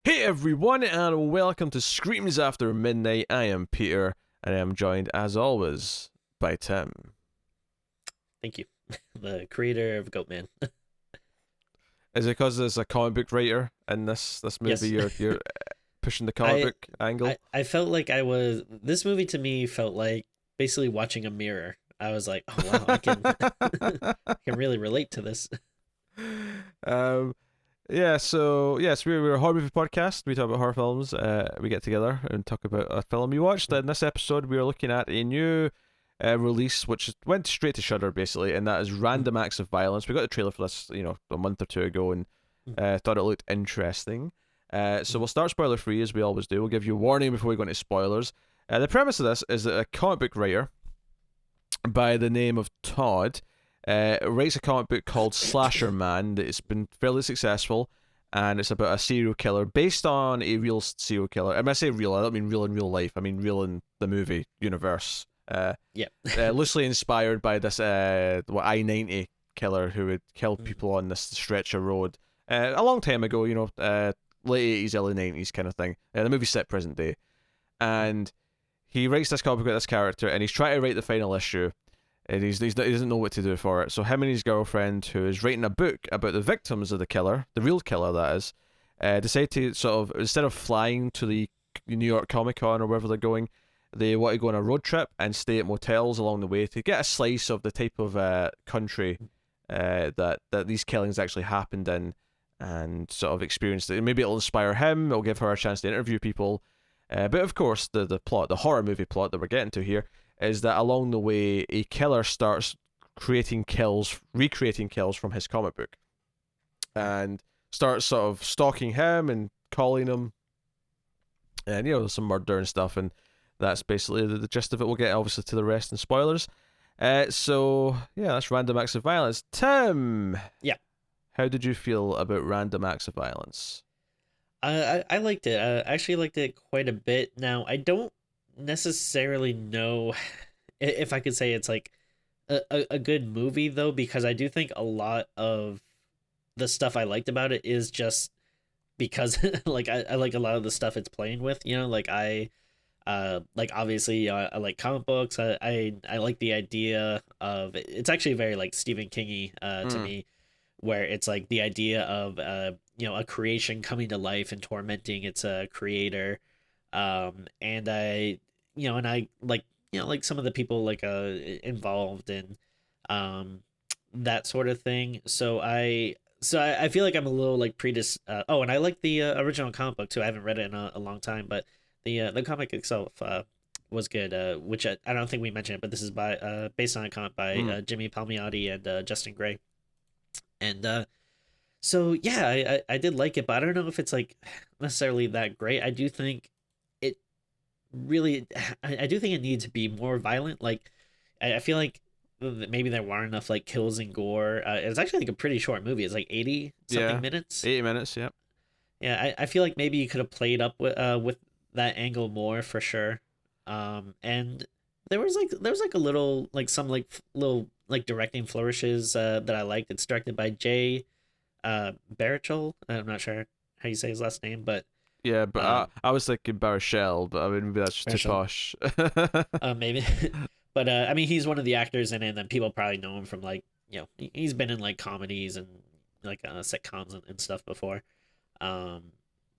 Hey everyone, and welcome to Screams After Midnight. I am Peter, and I am joined, as always, by Tim. Thank you. The creator of Goatman. Is it because there's a comic book writer in this movie? Yes. You're pushing the comic I, book angle. I felt like this movie to me felt like basically watching a mirror. I was like, oh wow, I can I can really relate to this. um, yeah. So yes, we're a horror movie podcast. We talk about horror films. We get together and talk about a film we watched. In this episode, we are looking at a new release, which went straight to Shudder basically, and that is Random Acts of Violence. We got the trailer for this, a month or two ago, and thought it looked interesting. So we'll start spoiler free as we always do. We'll give you a warning before we go into spoilers. The premise of this is that a comic book writer by the name of Todd writes a comic book called Slasher Man that has been fairly successful, and it's about a serial killer based on a real serial killer. And when I say real, I don't mean real in real life. I mean real in the movie universe. Yeah. Loosely inspired by this I-90 killer who would kill people on this stretch of road a long time ago. Late 80s, early 90s kind of thing. The movie's set present day, and he writes this comic about this character, and he's trying to write the final issue, and he doesn't know what to do for it. So him and his girlfriend, who is writing a book about the victims of the killer, the real killer that is, decide to sort of, instead of flying to the New York Comic Con or wherever they're going, they want to go on a road trip and stay at motels along the way to get a slice of the type of country that these killings actually happened in, and sort of experience it. Maybe it'll inspire him. It'll give her a chance to interview people. But of course, the plot, the horror movie plot that we're getting to here, is that along the way, a killer starts recreating kills from his comic book, and starts sort of stalking him and calling him, and there's some murder and stuff, and that's basically the gist of it. We'll get obviously to the rest and spoilers. So yeah, that's Random Acts of Violence. Tim, Yeah. how did you feel about Random Acts of Violence? I liked it. I actually liked it quite a bit. Now, I don't necessarily know if I could say it's like a good movie though, because I do think a lot of the stuff I liked about it is just because like I like a lot of the stuff it's playing with, like like obviously I like comic books. I like the idea of it's actually very like Stephen Kingy to Mm. me, where it's like the idea of a creation coming to life and tormenting its creator. And I like like some of the people like involved in um that sort of thing. So I feel like I'm a little like oh, and I like the original comic book too. I haven't read it in a long time, but the comic itself was good. Which I don't think we mentioned it, but this is based on a comic by Mm. Jimmy Palmiotti and Justin Gray. And so yeah, I did like it, but I don't know if it's like necessarily that great. I do think it really, I do think it needs to be more violent. Like I feel like maybe there weren't enough like kills and gore. It's actually like a pretty short movie. It's like 80 something Yeah, minutes. 80 minutes. Yeah. Yeah, I feel like maybe you could have played up with that angle more for sure. And there was like a little like some like little like directing flourishes that I liked. It's directed by Jay Baruchel. I'm not sure how you say his last name, but Yeah, but I, um I was thinking Baruchel, but I mean maybe that's just too Baruchel, posh. maybe. But I mean he's one of the actors in it, and then people probably know him from like he's been in like comedies and like sitcoms and stuff before. Um,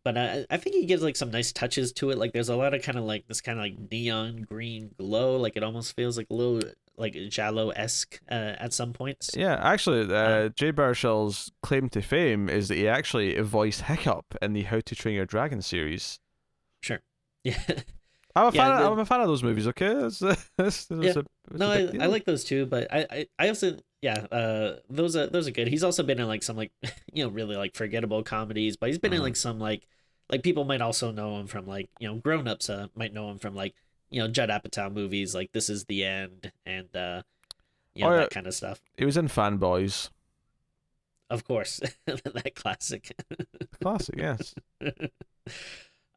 but I think he gives like some nice touches to it. Like there's a lot of kind of like this kind of like neon green glow. Like it almost feels like a little like Giallo esque at some points. Yeah, actually, Um, Jay Baruchel's claim to fame is that he actually voiced Hiccup in the How to Train Your Dragon series. sure. Yeah. I'm a Yeah. fan. I'm a fan of those movies. Okay, Yeah. it's No, a big I deal. like those too, but I also yeah, those are good. He's also been in like some like really like forgettable comedies, but he's been in Mm-hmm. like some like people might also know him from like grown ups might know him from like Judd Apatow movies like This Is the End and Oh yeah, that kind of stuff. he was in Fanboys. Of course, that classic. Classic, yes.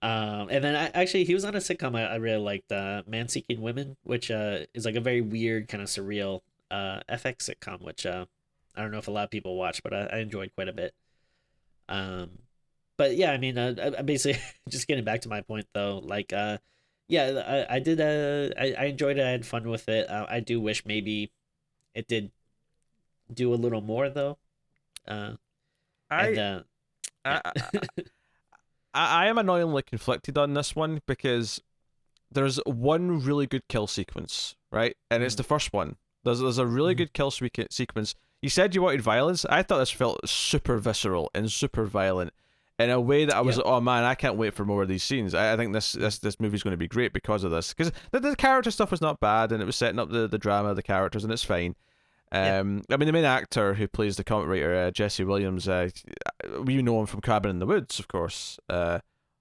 And then actually he was on a sitcom I really liked, Man Seeking Women, which is like a very weird kind of surreal FX sitcom, which I don't know if a lot of people watch, but I enjoyed quite a bit. Um, but yeah, I mean, I basically just getting back to my point though, like, yeah, I did, I enjoyed it. I had fun with it. I do wish maybe it did do a little more though. Uh, and I, yeah. I, I am annoyingly conflicted on this one because there's one really good kill sequence, right? And it's Mhm. the first one. There's a really Mhm. good kill sequence. You said you wanted violence. I thought this felt super visceral and super violent in a way that I was Yeah. like, oh man, I can't wait for more of these scenes. I think this movie's going to be great because of this. Because the character stuff was not bad and it was setting up the drama of the characters and it's fine. Yeah. I mean, the main actor who plays the comic writer, Jesse Williams, we know him from Cabin in the Woods, of course.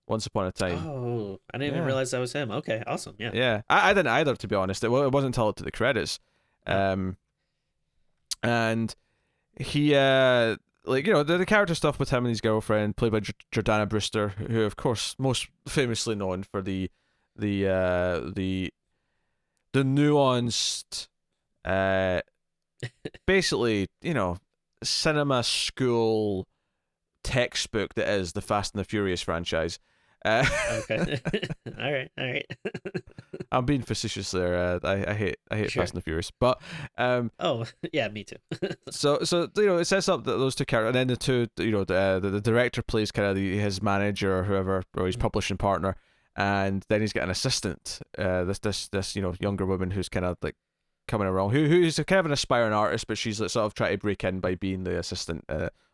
Once Upon a Time. Oh, I didn't even Yeah. realize that was him. Okay, awesome. Yeah. Yeah, I didn't either, to be honest. It wasn't until to the credits, Oh. um, and he like the character stuff with him and his girlfriend, played by Jordana Brewster, who of course most famously known for the uh the the nuanced, uh, basically cinema school textbook that is the Fast and the Furious franchise. Uh, Okay. All right. All right. I'm being facetious there. I hate Sure. Fast and the Furious, but Oh, yeah, me too. so it sets up those two characters, and then the two the director plays kind of his manager or whoever or his Mhm. publishing partner, and then he's got an assistant, this younger woman who's kind of like coming around who's kind of an aspiring artist, but she's like sort of trying to break in by being the assistant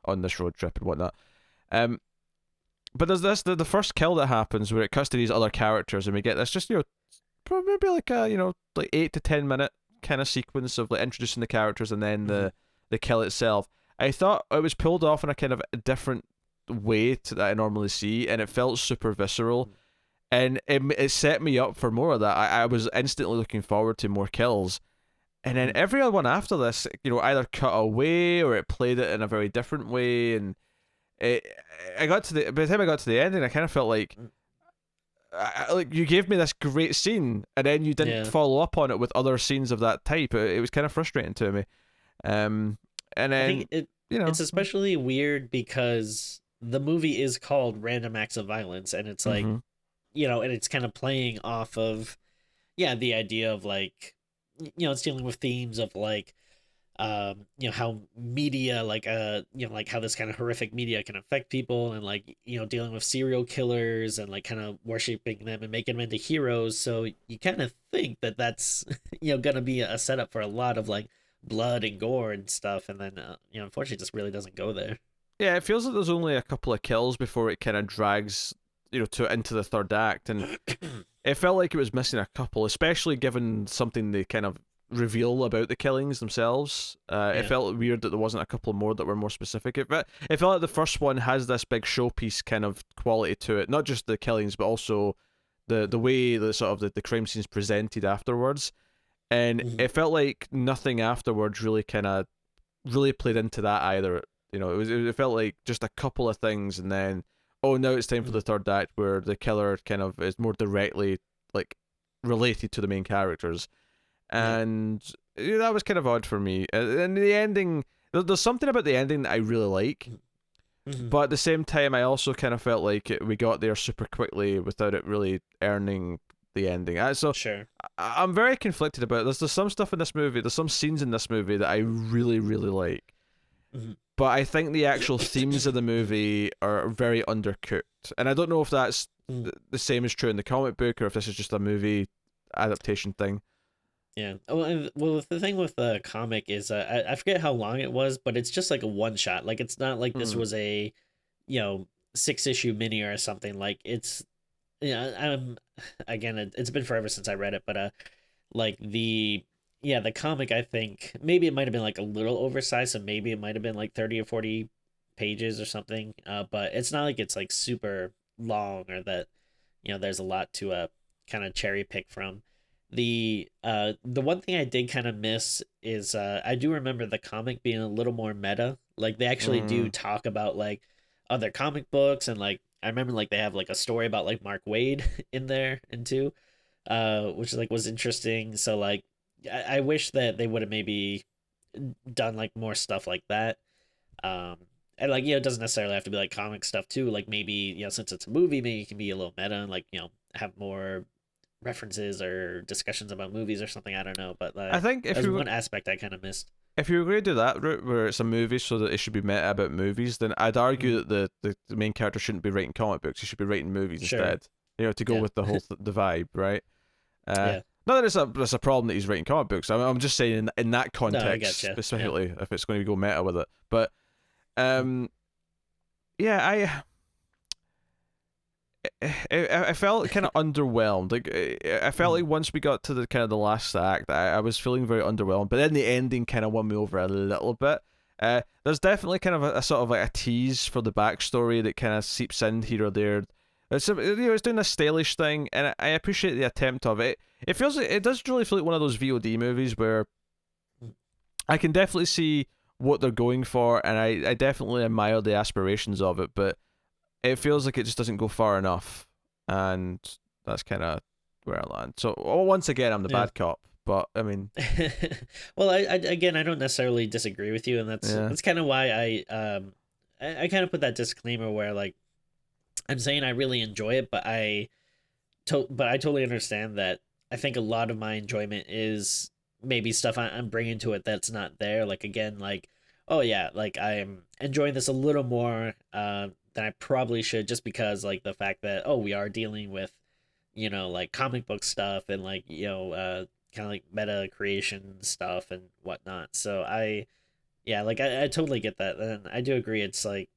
on this road trip and whatnot. Um, but there's the first kill that happens where it cuts to these other characters, and we get this just probably maybe like a like 8 to 10 minute kind of sequence of like introducing the characters and then Mhm. the kill itself. I thought it was pulled off in a kind of a different way to that I normally see, and it felt super visceral, Mhm. and it set me up for more of that. I was instantly looking forward to more kills, and then Mhm. every other one after this, either cut away or it played it in a very different way, and it, I got to the by the time I got to the ending, I kind of felt like Mhm. like you gave me this great scene and then you didn't Yeah. follow up on it with other scenes of that type. It was kind of frustrating to me. Um, and I then think it's you know, especially weird because the movie is called Random Acts of Violence, and it's like, mm-hmm, and it's kind of playing off of, yeah, the idea of like, it's dealing with themes of like, how media, like, like how this kind of horrific media can affect people, and like, dealing with serial killers and like kind of worshiping them and making them into heroes. So you kind of think that that's, gonna be a setup for a lot of like blood and gore and stuff, and then, unfortunately, it just really doesn't go there. yeah, it feels like there's only a couple of kills before it kind of drags to into the third act, and it felt like it was missing a couple, especially given something they kind of reveal about the killings themselves. It Yeah. felt weird that there wasn't a couple more that were more specific. It felt like the first one has this big showpiece kind of quality to it, not just the killings, but also the way the sort of the crime scenes presented afterwards. And Mhm. it felt like nothing afterwards really kind of really played into that either. It felt like just a couple of things, and then oh, now it's time for the Mhm. third act where the killer kind of is more directly like related to the main characters, Yeah. and that was kind of odd for me. And the ending, there's something about the ending that I really like, Mhm. but at the same time, I also kind of felt like we got there super quickly without it really earning the ending. So Sure. I'm very conflicted about it. There's some stuff in this movie, there's some scenes in this movie that I really really like, Mhm. but I think the actual themes of the movie are very undercooked. And I don't know if that's Mhm. the same is true in the comic book or if this is just a movie adaptation thing. Yeah. Well, the thing with the comic is, I forget how long it was, but it's just like a one shot. Like it's not like this Mm. was a, you know, 6 issue mini or something. Like it's, I'm again, it's been forever since I read it, but like the comic, I think maybe it might have been like a little oversized, so maybe it might have been like 30 or 40 pages or something. But it's not like it's like super long or that, there's a lot to kind of cherry pick from. The one thing I did kind of miss is, I do remember the comic being a little more meta. Like they actually do Mm. talk about like other comic books, and like I remember like they have like a story about like Mark Wade in there and too, which like was interesting. So like I wish that they would have maybe done like more stuff like that. Um, and like, it doesn't necessarily have to be like comic stuff too. Like maybe, since it's a movie, maybe it can be a little meta and like, have more references or discussions about movies or something. I don't know, but I like think that's one aspect I kind of missed. if you were going to do that route where it's a movie so that it should be meta about movies, then I'd argue that the main character shouldn't be writing comic books. He should be writing movies Sure. instead. To go with the whole the vibe, right? Yeah. Not that it's a problem that he's writing comic books. I'm just saying in that context, specifically, if it's going to go meta with it. But, yeah, I felt kind of underwhelmed. Like I felt like once we got to the kind of the last act, I was feeling very underwhelmed. But then the ending kind of won me over a little bit. There's definitely kind of a sort of like a tease for the backstory that kind of seeps in here or there. It's doing a stylish thing, and I appreciate the attempt of it. It feels like it does really feel like one of those VOD movies where I can definitely see what they're going for, and I definitely admire the aspirations of it, but it feels like it just doesn't go far enough, and that's kind of where I land. So once again, I'm the bad cop, but I mean, well, I again, I don't necessarily disagree with you, and that's kind of why I kind of put that disclaimer where like I'm saying I really enjoy it, but I totally understand that. I think a lot of my enjoyment is maybe stuff I'm bringing to it that's not there. Like again, like oh yeah, like I'm enjoying this a little more than I probably should, just because like the fact that we are dealing with like comic book stuff and like kind of like meta creation stuff and whatnot. So I totally get that, and I do agree. It's like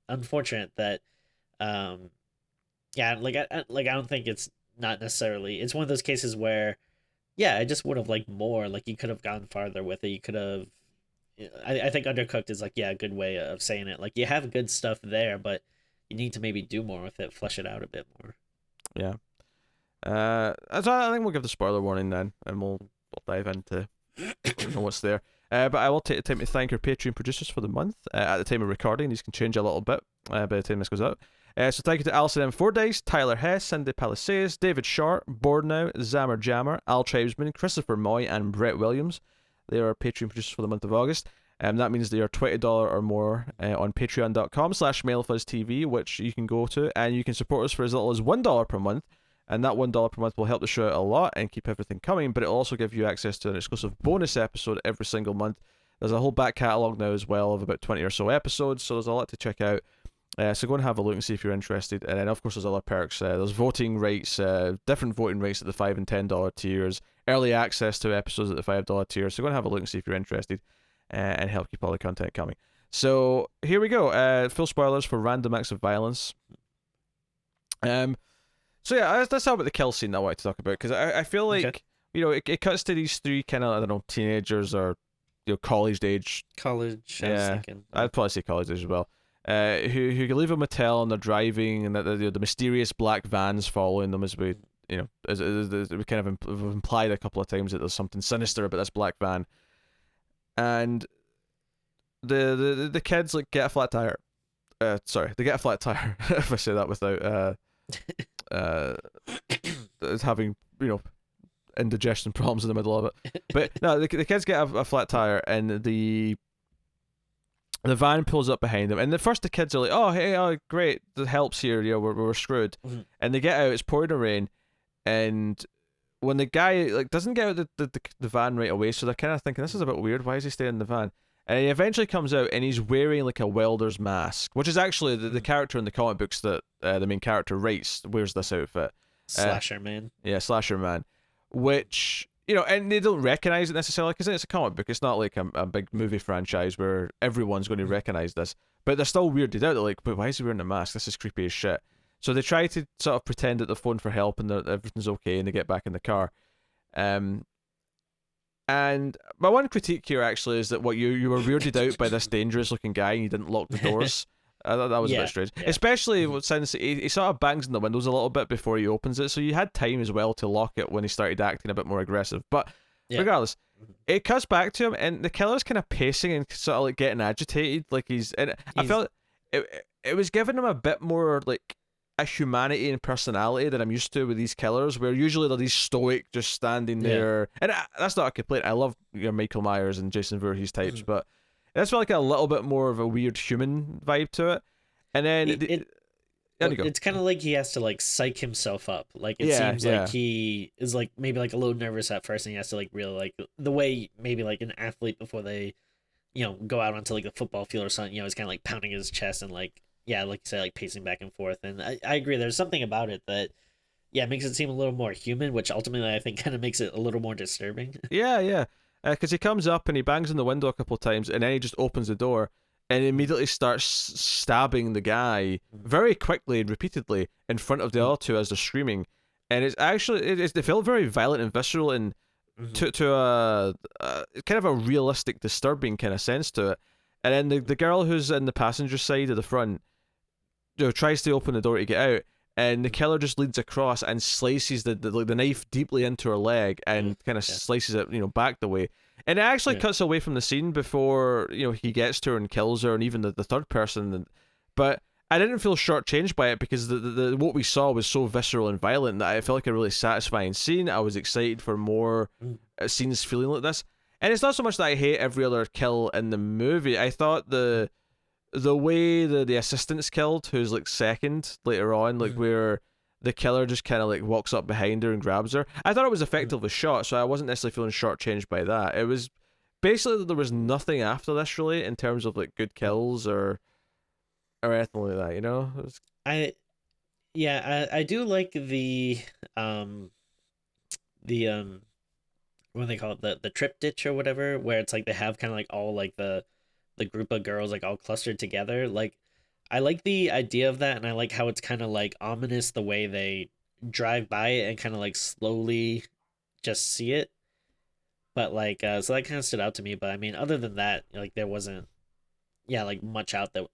unfortunate that like I don't think it's not necessarily. It's one of those cases where I just would have liked more. Like you could have gone farther with it. You could have. I think Undercooked is like a good way of saying it. Like you have good stuff there, but you need to maybe do more with it, flesh it out a bit more. Yeah. So I think we'll give the spoiler warning then, and we'll dive into what's there. But I will take the time to thank our Patreon producers for the month. At the time of recording, these can change a little bit by the time this goes out. So thank you to Alison M. Fordyce, Tyler Hess, Cindy Palisades, David Short, Boardnow, Zammer Jammer, Al Tribesman, Christopher Moy, and Brett Williams. They are our Patreon producers for the month of August. That means they are $20 or more on patreon.com/MailFuzzTV, which you can go to, and you can support us for as little as $1 per month. And that $1 per month will help the show out a lot and keep everything coming, but it'll also give you access to an exclusive bonus episode every single month. There's a whole back catalogue now as well of about 20 or so episodes, so there's a lot to check out. So go and have a look and see if you're interested. And then, of course, there's other perks. There's voting rates, different voting rates at the $5 and $10 tiers, early access to episodes at the $5 tier. So go and have a look and see if you're interested and help keep all the content coming. So here we go. Full spoilers for Random Acts of Violence. So yeah, let's talk about the kill scene that I wanted to talk about, because I feel like it cuts to these three kind of, I don't know, teenagers or college age. College. I was thinking. I'd probably say college age as well. Who leave a motel and they're driving, and the mysterious black van's following them, as we as we kind of implied a couple of times that there's something sinister about this black van, and the kids like get a flat tire. Sorry, they get a flat tire. If I say that without having indigestion problems in the middle of it, but no, the kids get a flat tire, and the van pulls up behind them, and at first the kids are like, "Oh, hey, oh, great, the help's here. We're screwed." Mm-hmm. And they get out. It's pouring rain, and when the guy doesn't get out the van right away, so they're kind of thinking, "This is a bit weird. Why is he staying in the van?" And he eventually comes out, and he's wearing like a welder's mask, which is actually the character in the comic books that the main character writes wears this outfit. Slasher Man. Yeah, Slasher Man, which. And they don't recognize it necessarily because it's a comic book. It's not like a big movie franchise where everyone's going to recognize this. But they're still weirded out. They're like, but why is he wearing a mask? This is creepy as shit. So they try to sort of pretend that they're phoning for help and that everything's okay, and they get back in the car. And my one critique here actually is that you were weirded out by this dangerous looking guy and you didn't lock the doors. I thought that was a bit strange. Yeah. Especially since he sort of bangs on the windows a little bit before he opens it, so you had time as well to lock it when he started acting a bit more aggressive. But regardless, it cuts back to him, and the killer's kind of pacing and sort of like getting agitated, like I felt it was giving him a bit more like a humanity and personality that I'm used to with these killers, where usually they're these stoic, just standing there. And that's not a complaint. I love your Michael Myers and Jason Voorhees types, but That's like a little bit more of a weird human vibe to it. And then there you go. It's kind of like he has to like psych himself up. Like it Yeah, seems like yeah. he is like maybe like a little nervous at first, and he has to like really like the way maybe like an athlete before they go out onto like the football field or something. He's kind of like pounding his chest and like yeah, like you say, like pacing back and forth. And I agree. There's something about it that yeah makes it seem a little more human, which ultimately I think kind of makes it a little more disturbing. Yeah, yeah. Because he comes up and he bangs on the window a couple of times, and then he just opens the door and immediately starts stabbing the guy very quickly and repeatedly in front of the other two as they're screaming. And it's actually it felt very violent and visceral and to a kind of a realistic, disturbing kind of sense to it. And then the girl who's in the passenger side of the front, tries to open the door to get out, and the killer just leads across and slices the knife deeply into her leg and kind of slices it, back the way. And it actually cuts away from the scene before, he gets to her and kills her, and even the third person. But I didn't feel shortchanged by it because the what we saw was so visceral and violent that I felt like a really satisfying scene. I was excited for more scenes feeling like this. And it's not so much that I hate every other kill in the movie. I thought the way the assistant's killed, who's like second later on, like where the killer just kind of like walks up behind her and grabs her. I thought it was effectively shot, so I wasn't necessarily feeling shortchanged by that. It was basically there was nothing after this really in terms of like good kills or anything like that. It was... I do like the what do they call it, the trip ditch or whatever, where it's like they have kind of like all like the group of girls like all clustered together. Like I like the idea of that, and I like how it's kind of like ominous the way they drive by it and kind of like slowly just see it. But like so that kind of stood out to me. But I mean, other than that, like there wasn't like much else that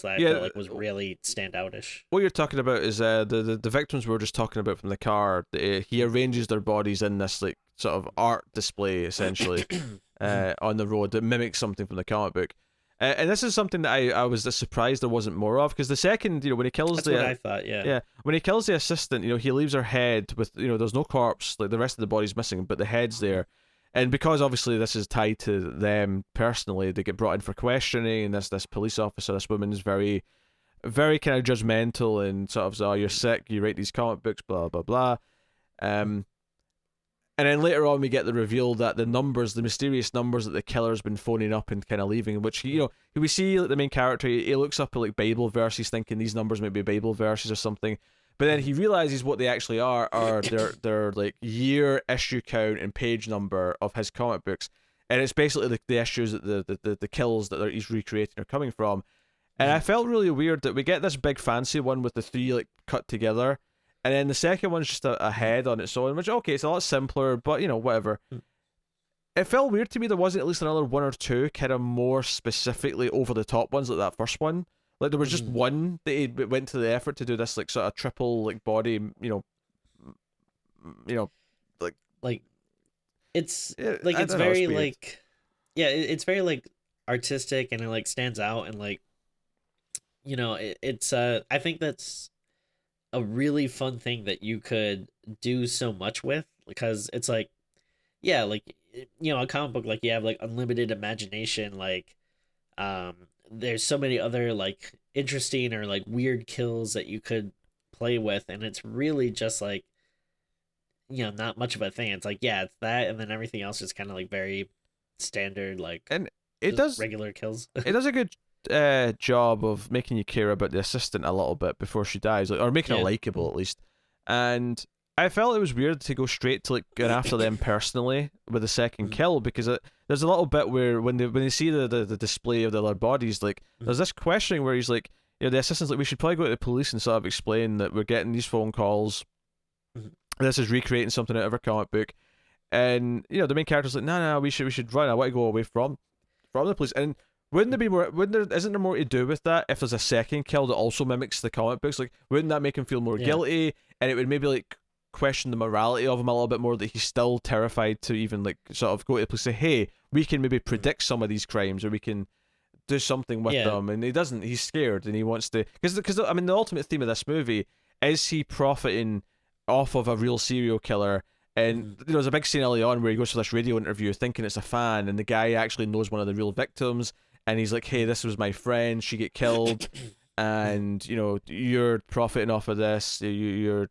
I felt like was really standoutish. What you're talking about is the victims we were just talking about from the car. He arranges their bodies in this like sort of art display essentially on the road that mimics something from the comic book. And this is something that I was surprised there wasn't more of, because the second, when he kills That's what I thought, yeah, when he kills the assistant, he leaves her head with, there's no corpse, like the rest of the body's missing, but the head's there. And because obviously this is tied to them personally, they get brought in for questioning, and this police officer, this woman is very, very kind of judgmental and sort of, oh, you're sick, you write these comic books, blah, blah, blah. And then later on, we get the reveal that the mysterious numbers that the killer's been phoning up and kind of leaving, which, we see like, the main character, he looks up at like Bible verses thinking these numbers might be Bible verses or something. But then he realizes what they actually are their like year, issue count, and page number of his comic books. And it's basically the issues that the kills that he's recreating are coming from. And I felt really weird that we get this big fancy one with the three like cut together, and then the second one's just a head on its own, which, okay, it's a lot simpler, but, whatever. It felt weird to me there wasn't at least another one or two kind of more specifically over-the-top ones like that first one. Like, there was just one that he went to the effort to do this, like, sort of triple, like, body, like, it's, like, it's very, like, it's very, like, artistic, and it, like, stands out, and, like, it's, I think that's a really fun thing that you could do so much with, because it's like, yeah, like, a comic book, like, you have like unlimited imagination, like there's so many other like interesting or like weird kills that you could play with, and it's really just like not much of a thing. It's like, yeah, it's that, and then everything else is kind of like very standard, like, and it does regular kills. It does a good job of making you care about the assistant a little bit before she dies, like, or making her likable at least. And I felt it was weird to go straight to like going after them personally with the second kill, because there's a little bit where when they see the display of the other bodies, like there's this questioning where he's like, the assistant's like, we should probably go to the police and sort of explain that we're getting these phone calls. This is recreating something out of our comic book, and the main character's like, no, we should run. I want to go away from the police. And wouldn't there be more? Isn't there more to do with that if there's a second kill that also mimics the comic books? Like, wouldn't that make him feel more guilty? And it would maybe like question the morality of him a little bit more, that he's still terrified to even like sort of go to the police and say, hey, we can maybe predict some of these crimes, or we can do something with them. And he doesn't. He's scared, and he wants to, because I mean, the ultimate theme of this movie is he profiting off of a real serial killer. And there's a big scene early on where he goes for this radio interview thinking it's a fan, and the guy actually knows one of the real victims, and he's like, hey, this was my friend, she get killed, and you're profiting off of this. You're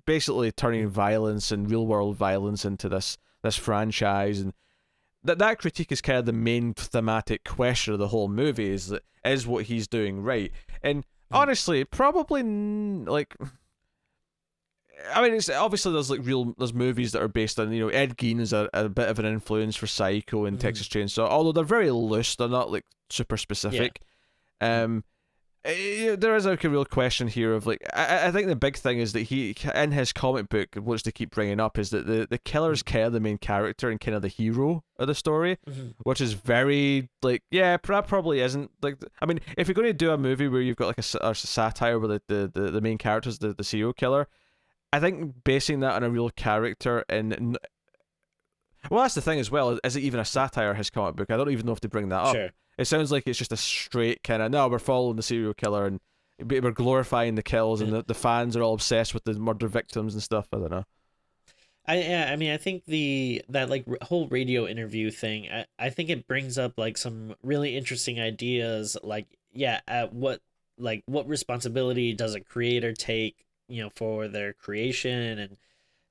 basically turning violence and real world violence into this franchise, and that critique is kind of the main thematic question of the whole movie, is what he's doing right. And honestly, probably like, I mean, it's obviously there's movies that are based on, Ed Gein is a bit of an influence for Psycho and Texas Chainsaw, although they're very loose, they're not like super specific. There is like a real question here of like, I think the big thing is that he, in his comic book, wants to keep bringing up is that the killer's kind of the main character and kind of the hero of the story, which is very like, that probably isn't like, I mean, if you're going to do a movie where you've got like a satire where the main character is the serial killer, I think basing that on a real character, and well, that's the thing as well. Is it even a satire, his comic book? I don't even know if they bring that up. Sure. It sounds like it's just a straight kind of, no, we're following the serial killer and we're glorifying the kills, and the fans are all obsessed with the murder victims and stuff. I don't know. I mean, I think that like whole radio interview thing, I think it brings up like some really interesting ideas. Like, what responsibility does a creator take, for their creation, and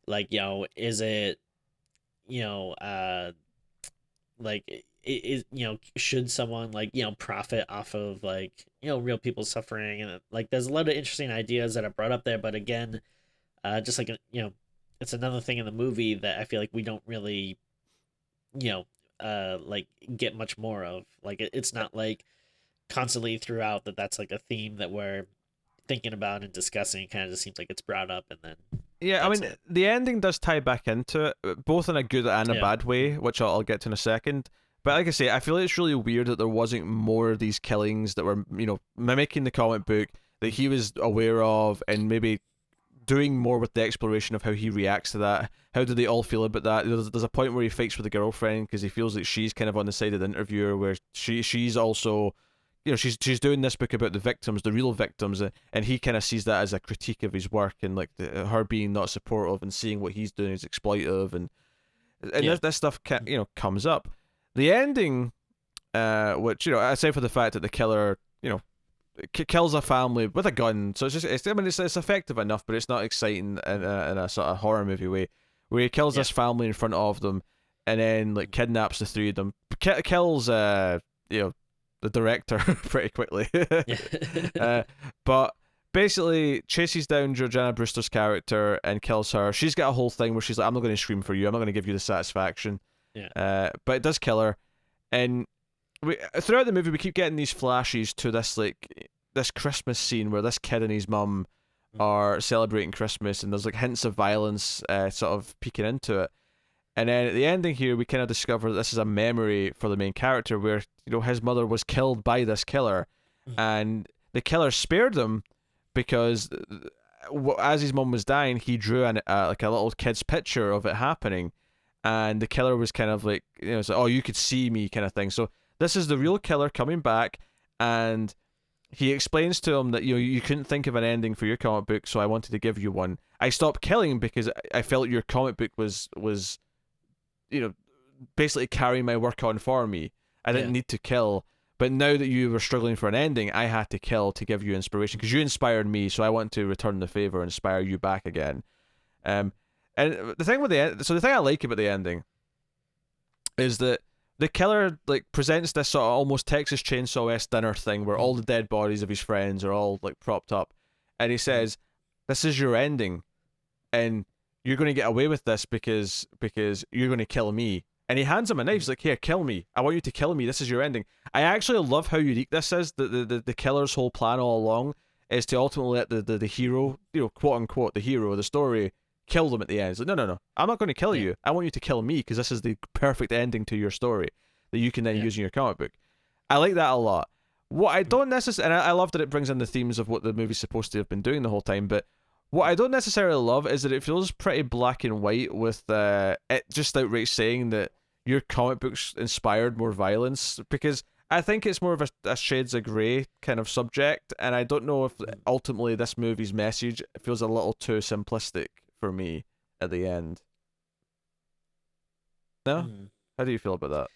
like, is it, like, is, should someone like, profit off of like, real people suffering, and like there's a lot of interesting ideas that are brought up there, but again, just like, it's another thing in the movie that I feel like we don't really, like get much more of. Like, it's not like constantly throughout that's like a theme that we're thinking about and discussing. It kind of just seems like it's brought up, and then I mean, the ending does tie back into it, both in a good and a bad way, which I'll get to in a second. But like I say, I feel like it's really weird that there wasn't more of these killings that were, mimicking the comic book that he was aware of, and maybe doing more with the exploration of how he reacts to that. How do they all feel about that? There's a point where he fights with the girlfriend because he feels like she's kind of on the side of the interviewer, where she's also, she's doing this book about the victims, the real victims, and he kind of sees that as a critique of his work, and like her being not supportive and seeing what he's doing is exploitative, and this stuff comes up. The ending, which aside for the fact that the killer kills a family with a gun, so it's effective enough, but it's not exciting in a sort of horror movie way, where he kills this family in front of them, and then like kidnaps the three of them, kills the director pretty quickly. But basically chases down Jordana Brewster's character and kills her. She's got a whole thing where she's like, I'm not going to scream for you, I'm not going to give you the satisfaction. But it does kill her. And throughout the movie we keep getting these flashes to this Christmas scene where this kid and his mum are celebrating Christmas, and there's like hints of violence sort of peeking into it. And then at the ending here, we kind of discover that this is a memory for the main character, where his mother was killed by this killer, and the killer spared him because as his mum was dying, he drew like a little kid's picture of it happening, and the killer was kind of like, it's like, oh, you could see me kind of thing. So this is the real killer coming back, and he explains to him that you couldn't think of an ending for your comic book, so I wanted to give you one. I stopped killing because I felt your comic book was basically carrying my work on for me. I didn't need to kill, but now that you were struggling for an ending, I had to kill to give you inspiration, because you inspired me, so I want to return the favor and inspire you back again. And the thing with the thing I like about the ending is that the killer like presents this sort of almost Texas Chainsaw-esque dinner thing where all the dead bodies of his friends are all like propped up, and he says, "This is your ending, and you're going to get away with this because you're going to kill me." And he hands him a knife. He's like, "Here, kill me. I want you to kill me. This is your ending." I actually love how unique this is. The killer's whole plan all along is to ultimately let the hero, quote unquote, the hero of the story, kill them at the end. It's like, no. I'm not going to kill you. I want you to kill me, because this is the perfect ending to your story that you can then use in your comic book. I like that a lot. What I don't necessarily... And I love that it brings in the themes of what the movie's supposed to have been doing the whole time, but what I don't necessarily love is that it feels pretty black and white, with it just outright saying that your comic books inspired more violence, because I think it's more of a shades of grey kind of subject, and I don't know if ultimately this movie's message feels a little too simplistic for me at the end. No? How do you feel about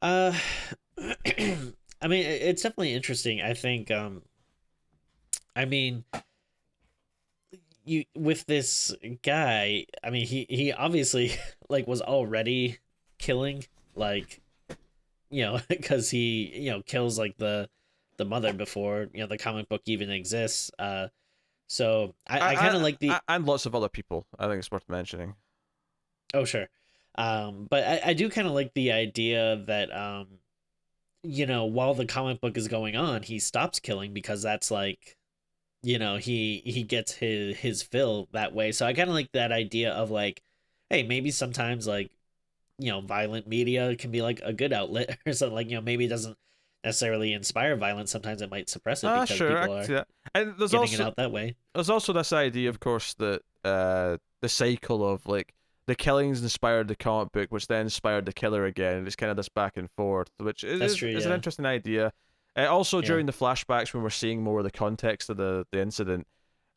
that? I mean, it's definitely interesting. I think, I mean, you with this guy, I mean, he obviously like was already killing, like, because he, kills like the mother before, the comic book even exists. So I kind of like the And lots of other people. I think it's worth mentioning. oh sure, but I do kind of like the idea that while the comic book is going on, he stops killing because that's like, he gets his fill that way. So I kind of like that idea of like, hey, maybe sometimes like, violent media can be like a good outlet or something, like, maybe it doesn't necessarily inspire violence. Sometimes it might suppress it Ah, because sure, I people can are see that. And getting it out that way. there's also this idea, of course, that the cycle of like the killings inspired the comic book, which then inspired the killer again, and it's kind of this back and forth, which That's true. is an Yeah. interesting idea. Also, Yeah. during the flashbacks, when we're seeing more of the context of the incident,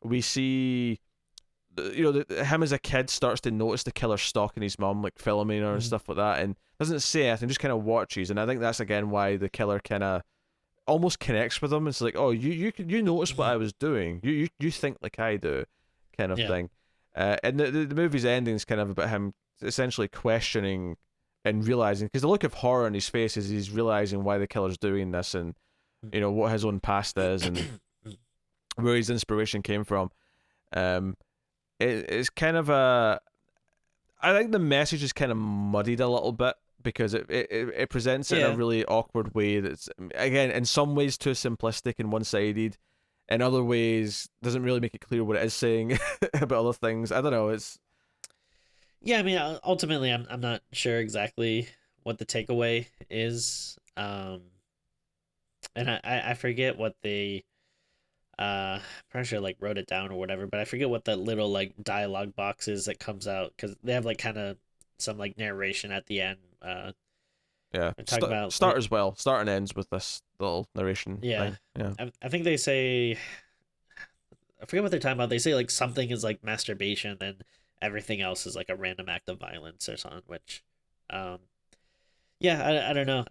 we see him as a kid starts to notice the killer stalking his mom, like filming her and Mhm. stuff like that, and doesn't say anything, just kind of watches. And I think that's again why the killer kind of almost connects with him. It's like, oh, you notice what Mhm. I was doing. You think like I do, kind of Yeah. thing. And the movie's ending is kind of about him essentially questioning and realizing, because the look of horror on his face is he's realizing why the killer's doing this, and what his own past is and where his inspiration came from. Um, it's kind of a I think the message is kind of muddied a little bit because it presents it in a Yeah. really awkward way that's, again, in some ways too simplistic and one-sided, in other ways doesn't really make it clear what it is saying about other things. I don't know. It's Yeah. I mean, ultimately, I'm not sure exactly what the takeaway is. And I forget what they pretty sure like wrote it down or whatever, but I forget what that little like dialogue box is that comes out because they have like kind of some like narration at the end. yeah. They talk about Start as well. Start and ends with this little narration yeah, thing. Yeah. I think they say, I forget what they're talking about. They say like something is like masturbation and everything else is like a random act of violence or something. Which, um, yeah, I don't know.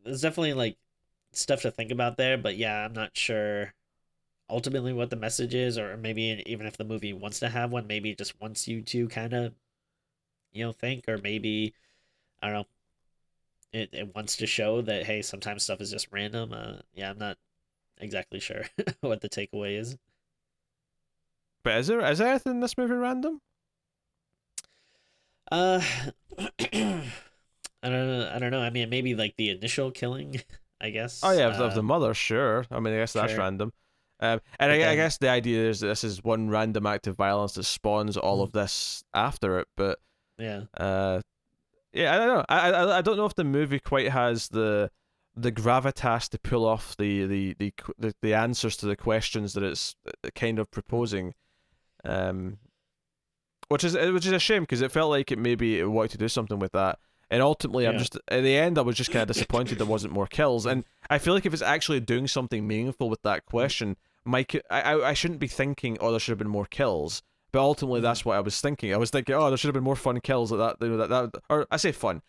There's definitely like stuff to think about there, but yeah, I'm not sure ultimately what the message is, or maybe even if the movie wants to have one, maybe it just wants you to kind of, think, or maybe, I don't know, it wants to show that, hey, sometimes stuff is just random. Yeah, I'm not exactly sure what the takeaway is. But is there anything in this movie random? Uh, I don't know. I mean, maybe like the initial killing, I Oh guess. yeah, of the mother, sure. I mean, I guess that's Sure, random. And but I then, guess the idea is that this is one random act of violence that spawns all mm, of this after it. But yeah, uh, yeah, I don't know. I don't know if the movie quite has the gravitas to pull off the answers to the questions that it's kind of mm, proposing. Um, which is a shame because it felt like it wanted to do something with that. And ultimately, I'm yeah, just at the end. I was just kind of disappointed there wasn't more kills. mm, And I feel like if it's actually doing something meaningful with that mm, question, I shouldn't be thinking, oh, there should have been more kills. But ultimately, mm, that's what I was thinking. I was thinking, oh, there should have been more fun kills like that. Or I say fun,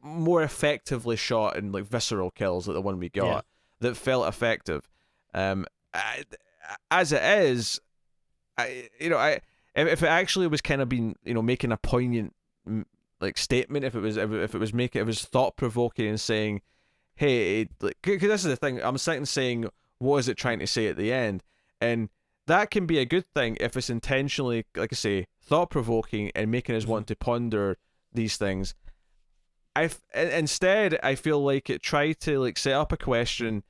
more effectively shot and like visceral kills like the one we yeah, got that felt effective. Um, I, as it is, I if it actually was kind of being making a poignant like statement, if it was making it was thought provoking and saying, hey, like, because this is the thing, I'm sitting saying, what is it trying to say at the end, and that can be a good thing if it's intentionally, like I say, thought provoking and making us mm, want to ponder these things. Instead, I feel like it tried to like set up a mm, question,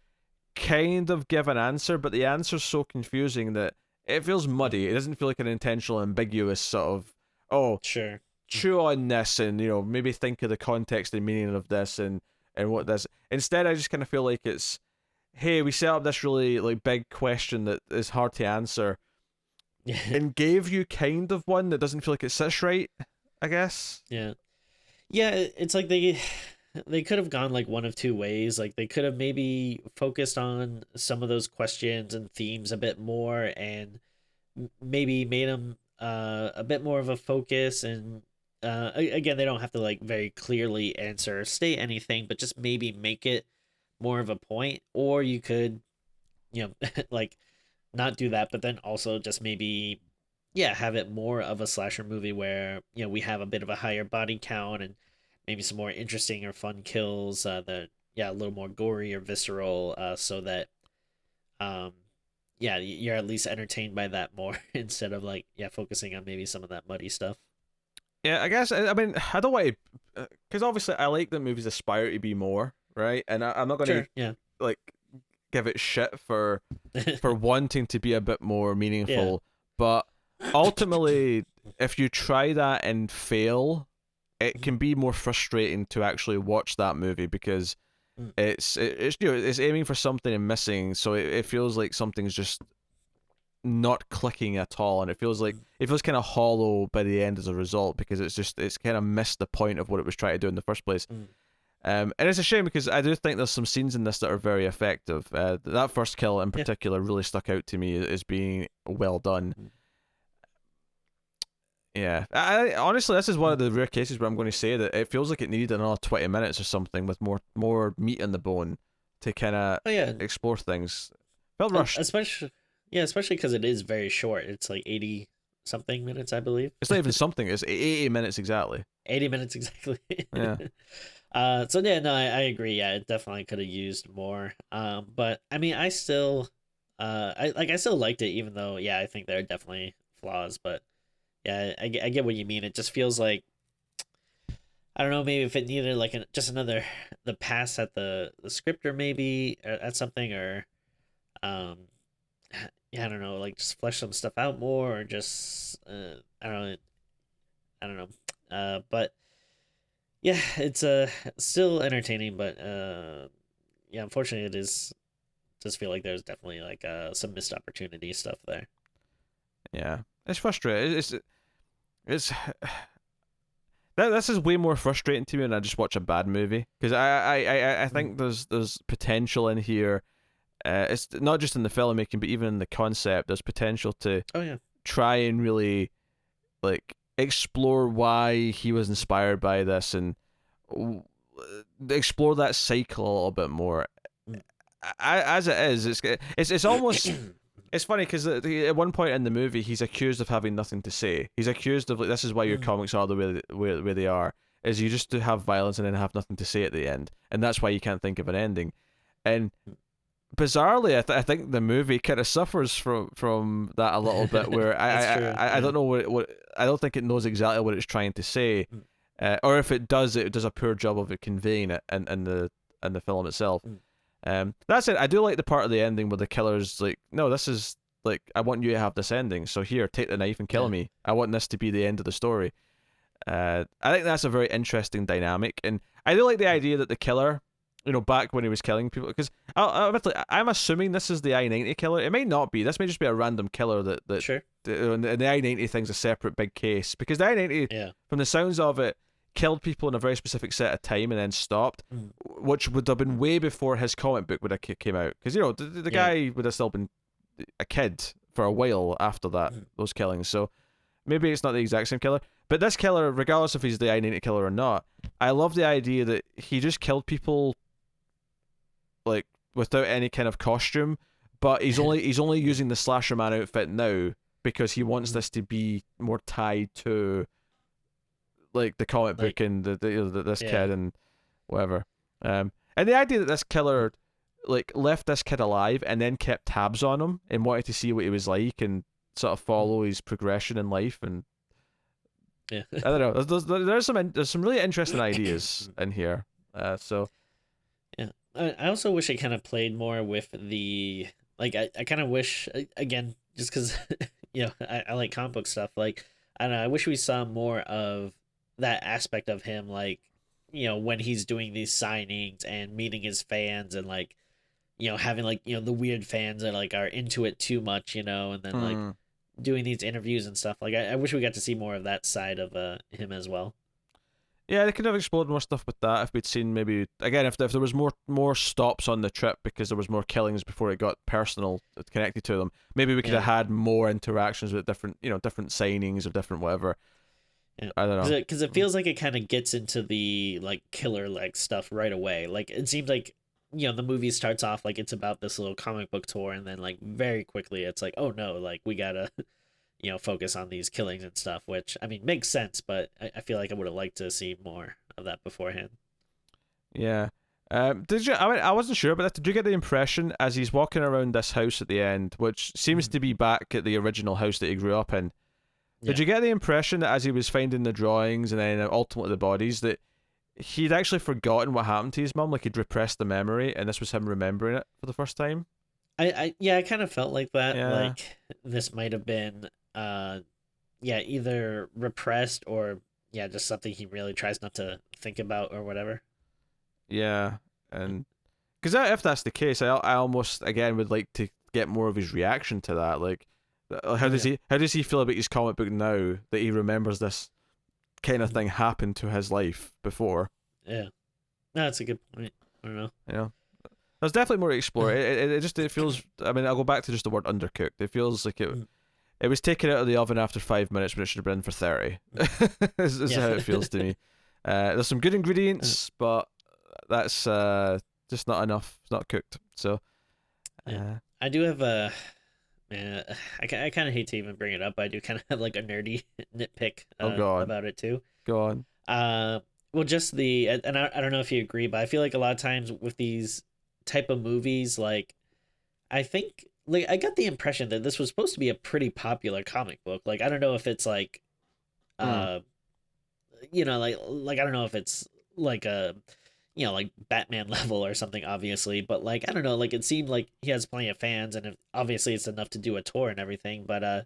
kind of give an answer, but the answer's so confusing that it feels mm, muddy. It doesn't feel like an intentional, ambiguous sort of, oh, sure, mm, chew on this and maybe think of the context and meaning of this and what this. Instead, I just kind of feel like it's, hey, we set up this really like big question that is hard to answer yeah, and gave you kind of one that doesn't feel like it sits right, I guess. yeah. Yeah, it's like they could have gone like one of two ways. Like they could have maybe focused on some of those questions and themes a bit more, and maybe made them a bit more of a focus. And again, they don't have to like very clearly answer or state anything, but just maybe make it more of a point, or you could, like not do that, but then also just maybe, yeah, have it more of a slasher movie where we have a bit of a higher body count and maybe some more interesting or fun kills, that yeah, a little more gory or visceral, so that um yeah, you're at least entertained by that more instead of like, yeah, focusing on maybe some of that muddy stuff. Yeah, I guess. I mean, I don't want to, because obviously I like that movies aspire to be more, right? And I'm not going to Sure, yeah. like give it shit for wanting to be a bit more Yeah. meaningful, but ultimately, if you try that and fail, it Mhm. can be more frustrating to actually watch that movie because Mm. it's it's aiming for something and missing, so it feels like something's just not clicking at all, and Mm. it feels kind of hollow by the end as a result because it's kind of missed the point of what it was trying to do in the first place. Mm. And it's a shame because I do think there's some scenes in this that are very effective. That first kill in Yeah. particular really stuck out to me as being well done. Mm. Yeah, I honestly, this is one Mm. of the rare cases where I'm going to say that it feels like it needed another 20 minutes or something with more meat on the bone to kind of Oh yeah, explore things. Felt rushed. especially, yeah, especially because it is very short. It's like 80 something minutes, I believe. It's not even something. It's 80 minutes exactly. 80 minutes exactly. Yeah. So yeah, no, I agree. Yeah, it definitely could have used more. But I mean, I still, I still liked it, even though, yeah, I think there are definitely flaws. But yeah, I get what you mean. It just feels like, I don't know, maybe if it needed like just another the pass at the scripter, maybe at something, or um, yeah, I don't know, like just flesh some stuff out more, or just I don't know, I don't know. But yeah, it's still entertaining, but yeah, unfortunately, it is does feel like there's definitely like some missed opportunity stuff there. Yeah. It's frustrating. It's this is way more frustrating to me when I just watch a bad movie because I Mm. think there's potential in here. It's not just in the filmmaking, but even in the concept. There's potential to Oh yeah. try and really like explore why he was inspired by this and explore that cycle a little bit more. Mm. As it is, it's almost it's funny because at one point in the movie, he's accused of having nothing to say. He's accused of like this is why your Mm. comics are the way they are. Is you just to have violence and then have nothing to say at the end, and that's why you can't think of an ending. And bizarrely, I think the movie kind of suffers from that a little bit. Where That's true. I Yeah. don't know what I don't think it knows exactly what it's trying to say, Mm. or if it does a poor job of it conveying it in the film itself. Mm. That's it. I do like the part of the ending where the killer's like, no, this is like, I want you to have this ending. So here, take the knife and kill Yeah. me. I want this to be the end of the story. I think that's a very interesting dynamic, and I do like the Mm. idea that the killer, back when he was killing people, because I'm assuming this is the I-90 killer. It may not be. This may just be a random killer Sure. and the I-90 thing's a separate big case because the I-90, Yeah. from the sounds of it, killed people in a very specific set of time and then stopped, Mm. which would have been way before his comic book would have came out. Because the Yeah. guy would have still been a kid for a while after that Mm. those killings. So maybe it's not the exact same killer, but this killer, regardless if he's the I-90 killer or not, I love the idea that he just killed people like without any kind of costume, but he's only using the slasher man outfit now because he wants Mm. this to be more tied to like the comic Like, book and this yeah. kid and whatever. And the idea that this Mm. killer like left this kid alive and then kept tabs on him and wanted to see what he was like and sort of Mm. follow his progression in life, and Yeah. I don't know. There's some really interesting ideas in here. So Yeah. I also wish it kind of played more with the, like, I kind of wish, again, just because I like comic book stuff, like, I don't know, I wish we saw more of that aspect of him, like, when he's doing these signings and meeting his fans, and like, having like, the weird fans that like are into it too much, and then like hmm. doing these interviews and stuff. Like, I wish we got to see more of that side of him as well. Yeah, they could have explored more stuff with that if we'd seen maybe again if there was more stops on the trip because there was more killings before it got personal connected to them. Maybe we could have Yeah. had more interactions with different signings or different whatever. Yeah, I don't know. because it feels like it kind of gets into the like killer like stuff right away. Like, it seems like the movie starts off like it's about this little comic book tour, and then like very quickly it's like, oh no, like we gotta focus on these killings and stuff, which I mean makes sense, but I feel like I would have liked to see more of that beforehand. Yeah. Did you? I mean, I wasn't sure about that. Did you get the impression as he's walking around this house at the end, which seems Mhm. to be back at the original house that he grew up in? Did Yeah. you get the impression that as he was finding the drawings and then ultimately the bodies, that he'd actually forgotten what happened to his mum, like he'd repressed the memory, and this was him remembering it for the first time? Yeah, I kind of felt like that. Yeah. Like this might have been yeah, either repressed or yeah, just something he really tries not to think about or whatever. Yeah. And because if that's the case, I almost again would like to get more of his reaction to that. Like, how Oh does yeah. he feel about his comic book now that he remembers this kind of Mhm. thing happened to his life before? Yeah. No, that's a good point. I don't know. You know, there's definitely more to explore. It feels. I mean, I'll go back to just the word undercooked. It feels like Mhm. it was taken out of the oven after 5 minutes when it should have been for 30. is how Yeah. it feels to me. There's some good ingredients, but that's just not enough. It's not cooked. So, Yeah. uh, I do have a man. I kind of hate to even bring it up, but I do kind of have like a nerdy nitpick oh god, about it too. go on. Uh, well, just and I don't know if you agree, but I feel like a lot of times with these type of movies, like I think like I got the impression that this was supposed to be a pretty popular comic book. Like I don't know if it's like Mm. uh like I don't know if it's like a like Batman level or something obviously, but like I don't know, like it seemed like he has plenty of fans and obviously it's enough to do a tour and everything, but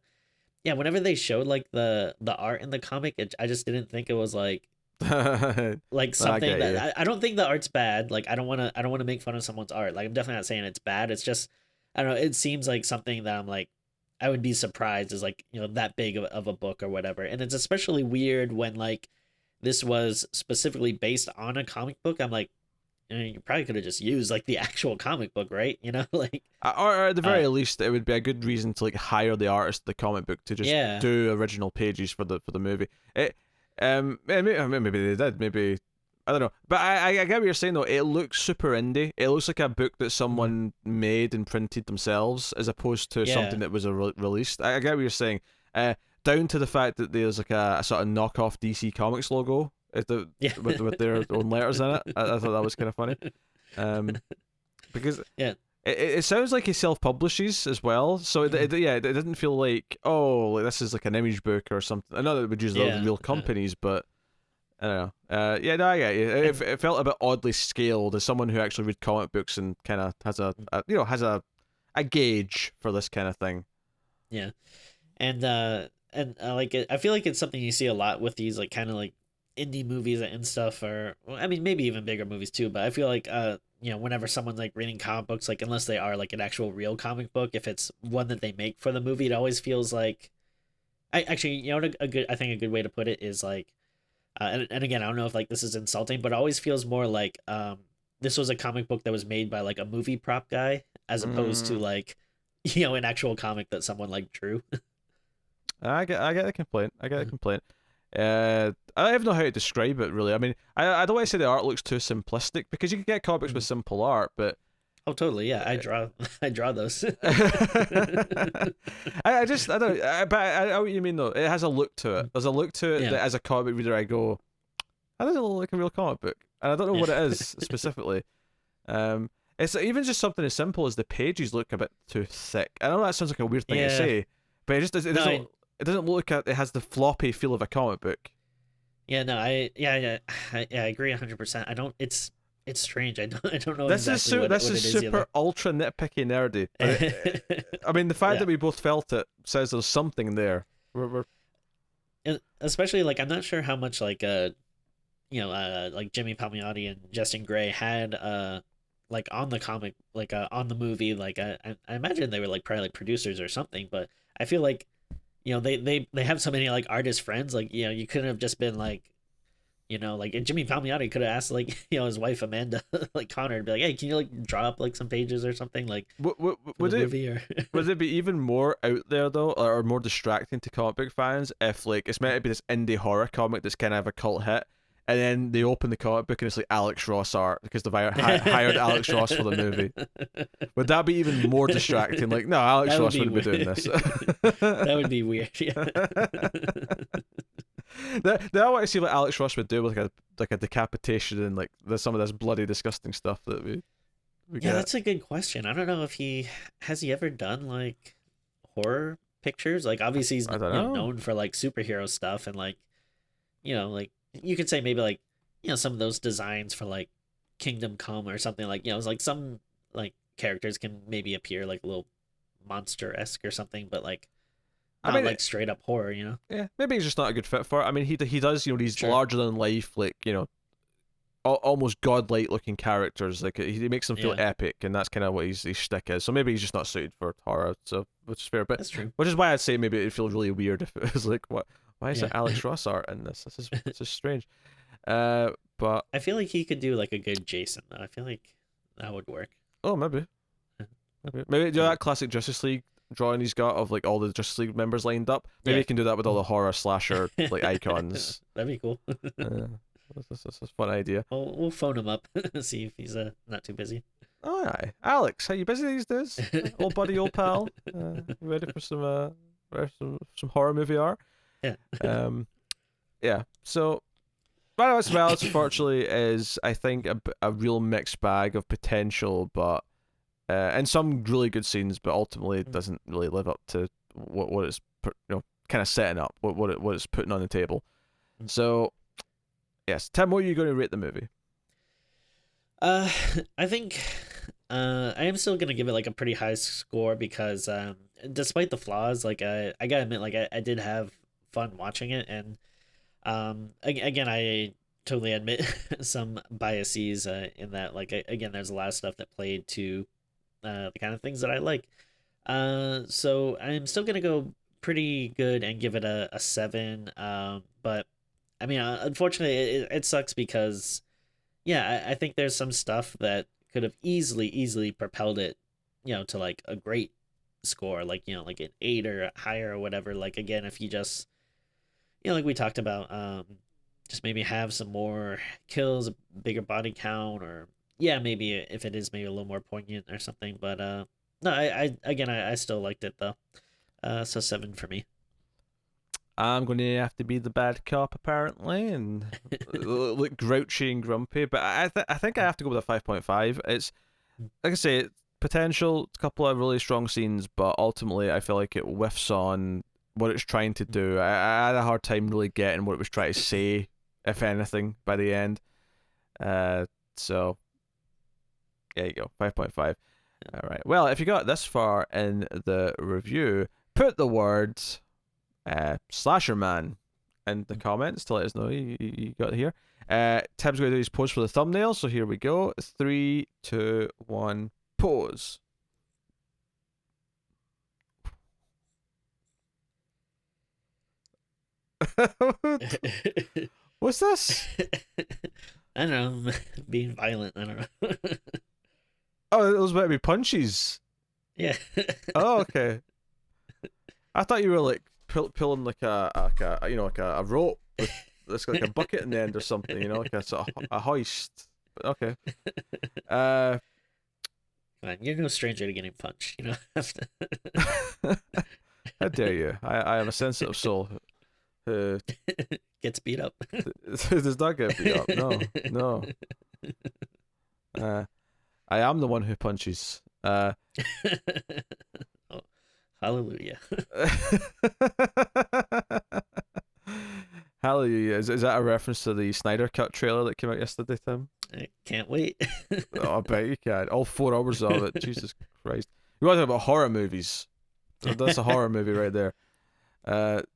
yeah, whenever they showed like the art in the comic, I just didn't think it was like I something get that you. I don't think the art's bad. Like I don't want to make fun of someone's art. Like I'm definitely not saying it's bad. It's just I don't know. It seems like something that I'm like I would be surprised is like that big of a book or whatever. And it's especially weird when like this was specifically based on a comic book. I'm like you probably could have just used like the actual comic book, right? Like Or at the uh very least, it would be a good reason to like hire the artist of the comic book to just yeah do original pages for the movie. Maybe they did. Maybe I don't know. But I get what you're saying though. It looks super indie. It looks like a book that mhm, someone made and printed themselves, as opposed to something yeah that was released. I get what you're saying. Down to the fact that there's like a sort of knockoff DC Comics logo yeah with their own letters in it. I thought that was kind of funny. Um, because yeah it sounds like he self publishes as well, so mhm, yeah, it didn't feel like, oh, like this is like an image book or something. I know that it would use those yeah real companies, but I don't know. Yeah, no, I get you. and It felt a bit oddly scaled as someone who actually read comic books and kind of has has a gauge for this kind of thing. yeah. And like I feel like it's something you see a lot with these like kind of like indie movies and stuff, or well, I mean maybe even bigger movies too. But I feel like whenever someone's like reading comic books, like unless they are like an actual real comic book, if it's one that they make for the movie, it always feels like I actually what a good I think a good way to put it is like and again I don't know if like this is insulting, but it always feels more like this was a comic book that was made by like a movie prop guy as opposed to Mm, like an actual comic that someone like drew. I get the complaint. I get the complaint. I don't even know how to describe it really. I mean, I don't want to say the art looks too simplistic because you can get comics with simple art, but Oh, totally. Yeah, I draw. I draw those. I don't but I know what you mean though. It has a look to it. There's a look to it Yeah, that as a comic reader I go, that doesn't look like a real comic book, and I don't know yeah, what it is specifically. Um, it's even just something as simple as the pages look a bit too thick. I know that sounds like a weird thing to yeah. say, but No, I, it doesn't look at it has the floppy feel of a comic book. yeah, no, yeah, I agree 100%. I don't. It's strange. I don't know This is exactly this what is it is super either. ultra nitpicky nerdy, but I mean the fact that Yeah, we both felt it says there's something there. We're and especially like I'm not sure how much like Jimmy Palmiotti and Justin Gray had like on the comic like on the movie like I imagine they were like probably like producers or something, but I feel like they have so many like artist friends, like you couldn't have just been like like and Jimmy Palmiotti could have asked like his wife Amanda like Connor to be like, hey, can you like draw up like some pages or something like for the would it movie or would it be even more out there though, or more distracting to comic book fans if like it's meant to be this indie horror comic that's kind of a cult hit, and then they open the comic book and it's like Alex Ross art because they've hired Alex Ross for the movie. Would that be even more distracting? Like, no, Alex That would Ross be wouldn't be doing weird. this. That would be weird. Yeah. That I want to see what Alex Ross would do with like a decapitation and like some of this bloody disgusting stuff that we Yeah, get. that's a good question. I don't know if he ever done like horror pictures. Like obviously he's I don't know. known for like superhero stuff and like like you could say maybe like some of those designs for like Kingdom Come or something like it's like some like characters can maybe appear like a little monster-esque or something, but like I not mean, like straight up horror, yeah, maybe he's just not a good fit for it. I mean, he does, these Sure. larger than life, like, almost godlike looking characters. Like he makes them feel Yeah. epic, and that's kind of what his shtick is. So maybe he's just not suited for horror. So which is fair, but That's true. which is why I'd say maybe it'd feel really weird if it was like, what? Why is Yeah. it Alex Ross art in this? This is strange. But I feel like he could do like a good Jason though. I feel like that would work. oh, maybe do that classic Justice League drawing he's got of like all the Justice League members lined up. Maybe Yeah. he can do that with all the horror slasher like icons. That'd be cool. That's a fun idea. We'll phone him up, see if he's not too busy. Oh, aye. Alex, are you busy these days? Old buddy, old pal. Ready for some horror movie art? Yeah. Yeah. So, Rhino Valence, unfortunately, is I think a real mixed bag of potential, but and some really good scenes, but ultimately it doesn't really live up to what it's kind of setting up, what it's putting on the table. So, yes, Tim, what are you going to rate the movie? I think I am still gonna give it like a pretty high score because despite the flaws, like I gotta admit, like I did have fun watching it, and again I totally admit some biases in that. Like again, there's a lot of stuff that played to the kind of things that I like. So I'm still gonna go pretty good and give it a 7. But I mean, unfortunately, it sucks because yeah, I think there's some stuff that could have easily propelled it, to like a great score, like like an 8 or higher or whatever. Like again, if you just like we talked about, just maybe have some more kills, a bigger body count, or yeah, maybe if it is maybe a little more poignant or something. But no, I still liked it though. So 7 for me. I'm going to have to be the bad cop apparently, and look grouchy and grumpy. But I think I have to go with a 5.5. It's like I say, potential, a couple of really strong scenes, but ultimately I feel like it whiffs on what it's trying to do. I had a hard time really getting what it was trying to say, if anything, by the end. So there you go, 5.5. All right. Well, if you got this far in the review, put the words Slasher Man in the comments to let us know you got it here. Tim's going to do his pose for the thumbnail, so here we go. 3, 2, 1, pose. What's this? I don't know, being violent. I don't know. Oh, those might be punches. Yeah. Oh, okay. I thought you were like pulling like a rope with this like a bucket in the end or something, like a sort of a hoist. But okay. Come on, you're no stranger to getting punched. You know. How dare you? I am a sensitive soul who gets beat up. does not get beat up. No. I am the one who punches. Oh, hallelujah. Hallelujah. Is that a reference to the Snyder Cut trailer that came out yesterday, Tim? I can't wait. Oh, I bet you can. All 4 hours of it. Jesus Christ. We want to talk about horror movies. That's a horror movie right there.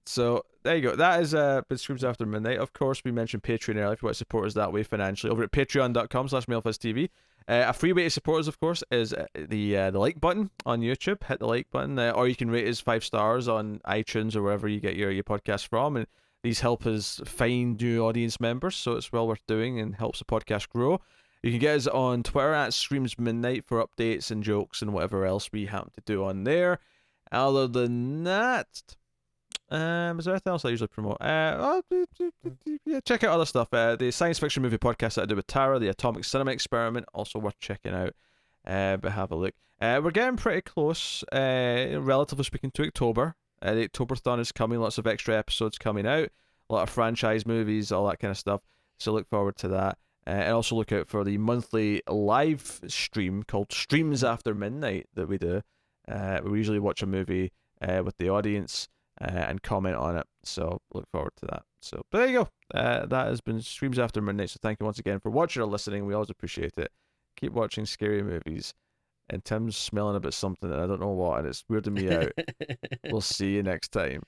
So there you go. That has been Screams After Midnight. Of course, we mentioned Patreon earlier if you want to support us that way financially over at patreon.com/MailFuzzTV. A free way to support us, of course, is the like button on YouTube. Hit the like button, or you can rate us 5 stars on iTunes or wherever you get your podcast from. And these help us find new audience members, so it's well worth doing and helps the podcast grow. You can get us on Twitter at Screams Midnight for updates and jokes and whatever else we happen to do on there. Other than that, Is there anything else I usually promote? Yeah, check out other stuff. The science fiction movie podcast that I do with Tara, the Atomic Cinema Experiment, also worth checking out. But have a look. We're getting pretty close, relatively speaking, to October. The Octoberthon is coming. Lots of extra episodes coming out. A lot of franchise movies, all that kind of stuff. So look forward to that. And also look out for the monthly live stream called Streams After Midnight that we do. We usually watch a movie with the audience and comment on it. So look forward to that. So, but there you go. That has been Streams After Midnight. So thank you once again for watching or listening. We always appreciate it. Keep watching scary movies. And Tim's smelling a bit something that I don't know what, and it's weirding me out. We'll see you next time.